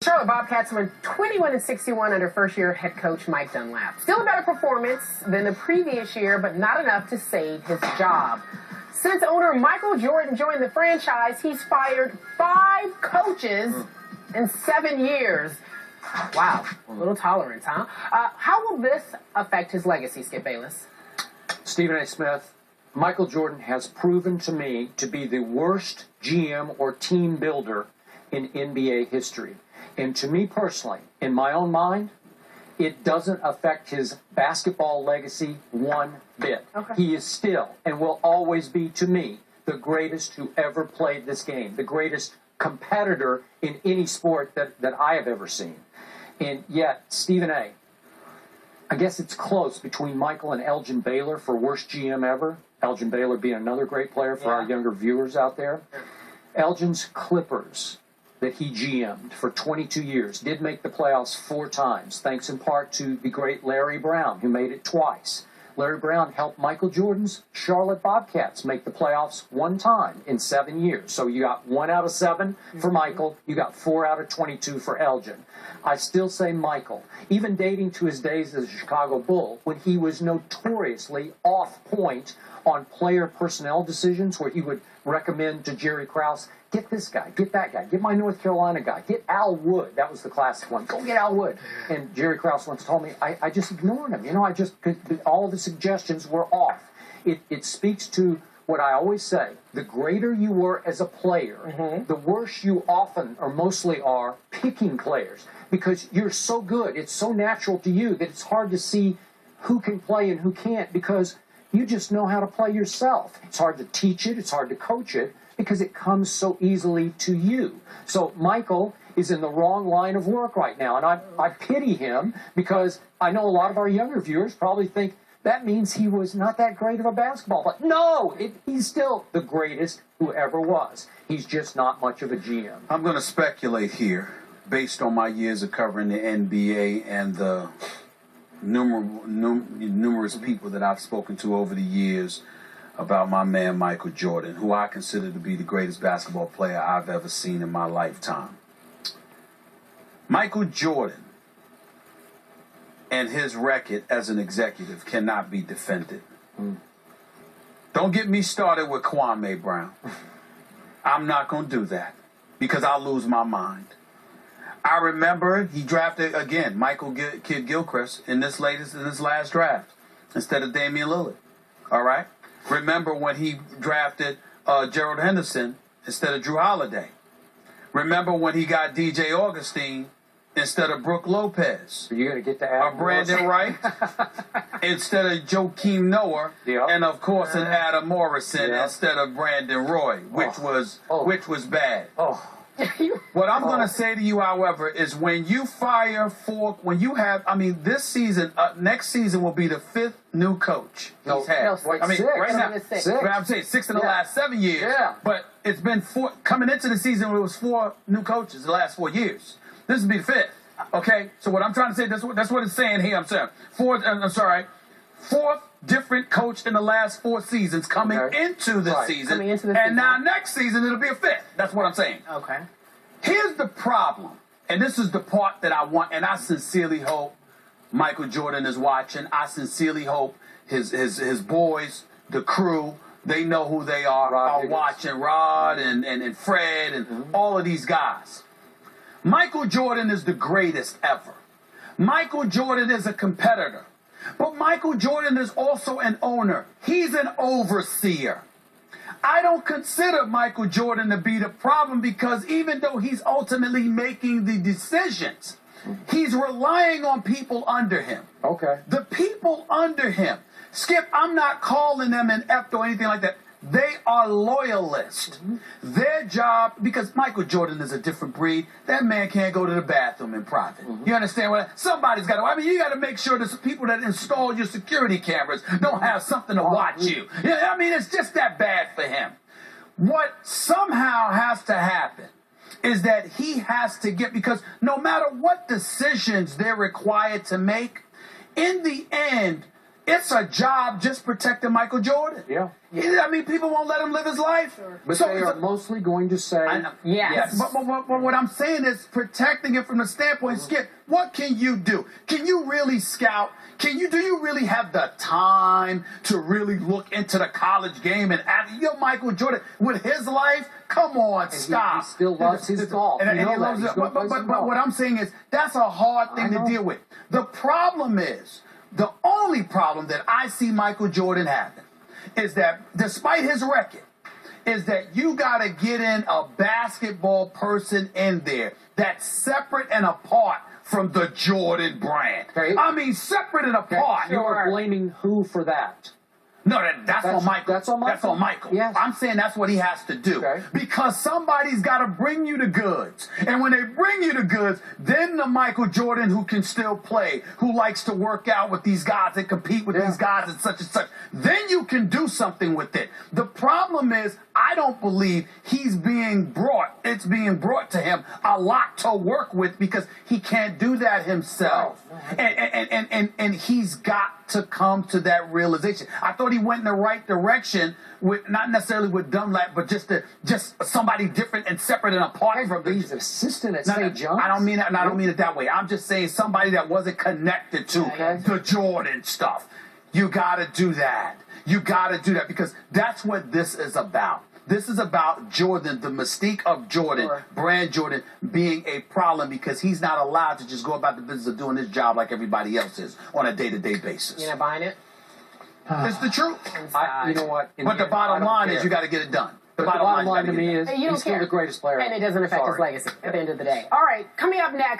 Charlotte Bobcats went 21-61 under first-year head coach Mike Dunlap. Still a better performance than the previous year, but not enough to save his job. Since owner Michael Jordan joined the franchise, he's fired 5 coaches in 7 years. Wow, a little tolerance, huh? How will this affect his legacy, Skip Bayless? Stephen A. Smith, Michael Jordan has proven to me to be the worst GM or team builder in NBA history. And to me personally, in my own mind, it doesn't affect his basketball legacy one bit. Okay. He is still and will always be, to me, the greatest who ever played this game, the greatest competitor in any sport that I have ever seen. And yet, Stephen A., I guess it's close between Michael and Elgin Baylor for worst GM ever. Elgin Baylor being another great player for our younger viewers out there. Elgin's Clippers that he GM'd for 22 years did make the playoffs 4 times, thanks in part to the great Larry Brown, who made it twice. Larry Brown helped Michael Jordan's Charlotte Bobcats make the playoffs 1 time in 7 years. So you got 1 out of 7 for Michael. You got 4 out of 22 for Elgin. I still say Michael, even dating to his days as a Chicago Bull, when he was notoriously off point on player personnel decisions, where he would recommend to Jerry Krause, get this guy, get that guy, get my North Carolina guy, get Al Wood. That was the classic one. Go get Al Wood. And Jerry Krause once told me, I just ignored him. You know, all of the suggestions were off. It speaks to what I always say. The greater you were as a player, the worse you often or mostly are picking players, because you're so good. It's so natural to you that it's hard to see who can play and who can't, because you just know how to play yourself. It's hard to teach it. It's hard to coach it, because it comes so easily to you. So Michael is in the wrong line of work right now, and I pity him, because I know a lot of our younger viewers probably think that means he was not that great of a basketball player. No, he's still the greatest who ever was. He's just not much of a GM. I'm going to speculate here, based on my years of covering the NBA and the numerous people that I've spoken to over the years about my man Michael Jordan, who I consider to be the greatest basketball player I've ever seen in my lifetime. Michael Jordan and his record as an executive cannot be defended. Don't get me started with Kwame Brown. I'm not going to do that, because I'll lose my mind. I remember he drafted, again, Michael Kidd Gilchrist in this last draft instead of Damian Lillard. All right? Remember when he drafted Gerald Henderson instead of Drew Holiday. Remember when he got DJ Augustine instead of Brooke Lopez. Are you going to get to Adam Brandon Wright instead of Joakim Noah. Yep. And, of course, an Adam Morrison instead of Brandon Roy, which was bad. What I'm going to say to you, however, is when you fire this season, next season will be the 5th new coach he's had. Six. Right now, Six. I'm saying 6 in the last 7 years. Yeah. But it's been 4, coming into the season, it was 4 new coaches the last 4 years. This will be the 5th. Okay? So what I'm trying to say, that's what it's saying here. I'm saying 4th different coach in the last 4 seasons coming into the season. And now next season it'll be a 5th. That's what I'm saying. Okay. Here's the problem, and this is the part that I want, and I sincerely hope Michael Jordan is watching. I sincerely hope his boys, the crew, they know who they are watching. Rod and Fred and all of these guys. Michael Jordan is the greatest ever. Michael Jordan is a competitor. But Michael Jordan is also an owner. He's an overseer. I don't consider Michael Jordan to be the problem, because even though he's ultimately making the decisions, he's relying on people under him. Okay. The people under him. Skip, I'm not calling them inept or anything like that. They are loyalists. Their job, because Michael Jordan is a different breed, that man can't go to the bathroom in private. You understand what? Somebody's got to, you got to make sure the people that install your security cameras don't have something to watch you. It's just that bad for him. What somehow has to happen is that he has to get, because no matter what decisions they're required to make, in the end, it's a job just protecting Michael Jordan. Yeah. I mean, people won't let him live his life. But they are mostly going to say, yes. But what I'm saying is protecting it from the standpoint, Skip, what can you do? Can you really scout? Do you really have the time to really look into the college game and Michael Jordan with his life? Come on, stop. He still loves his golf. And he loves it. But what I'm saying is that's a hard thing to deal with. The problem is, the only problem that I see Michael Jordan having is that despite his record, is that you got to get in a basketball person in there that's separate and apart from the Jordan brand. Okay. I mean, separate and apart. You are blaming who for that? No, that's on Michael. That's on Michael? That's on Michael. Yes. I'm saying that's what he has to do. Okay. Because somebody's got to bring you the goods. And when they bring you the goods, then the Michael Jordan who can still play, who likes to work out with these guys and compete with these guys and such, then you can do something with it. The problem is, I don't believe it's being brought to him a lot to work with because he can't do that himself. And he's got to come to that realization. I thought he went in the right direction with not necessarily with Dunlap, but just somebody different and separate and apart from these assistant at St. John's. I don't mean it. I don't mean it that way. I'm just saying somebody that wasn't connected to the Jordan stuff. You got to do that. You got to do that because that's what this is about. This is about Jordan, the mystique of Jordan, brand Jordan, being a problem because he's not allowed to just go about the business of doing his job like everybody else is on a day-to-day basis. You're not buying it? It's the truth. You know what? But the bottom line is you got to get it done. The bottom line to me is he's still the greatest player. And it doesn't affect his legacy at the end of the day. All right, coming up next.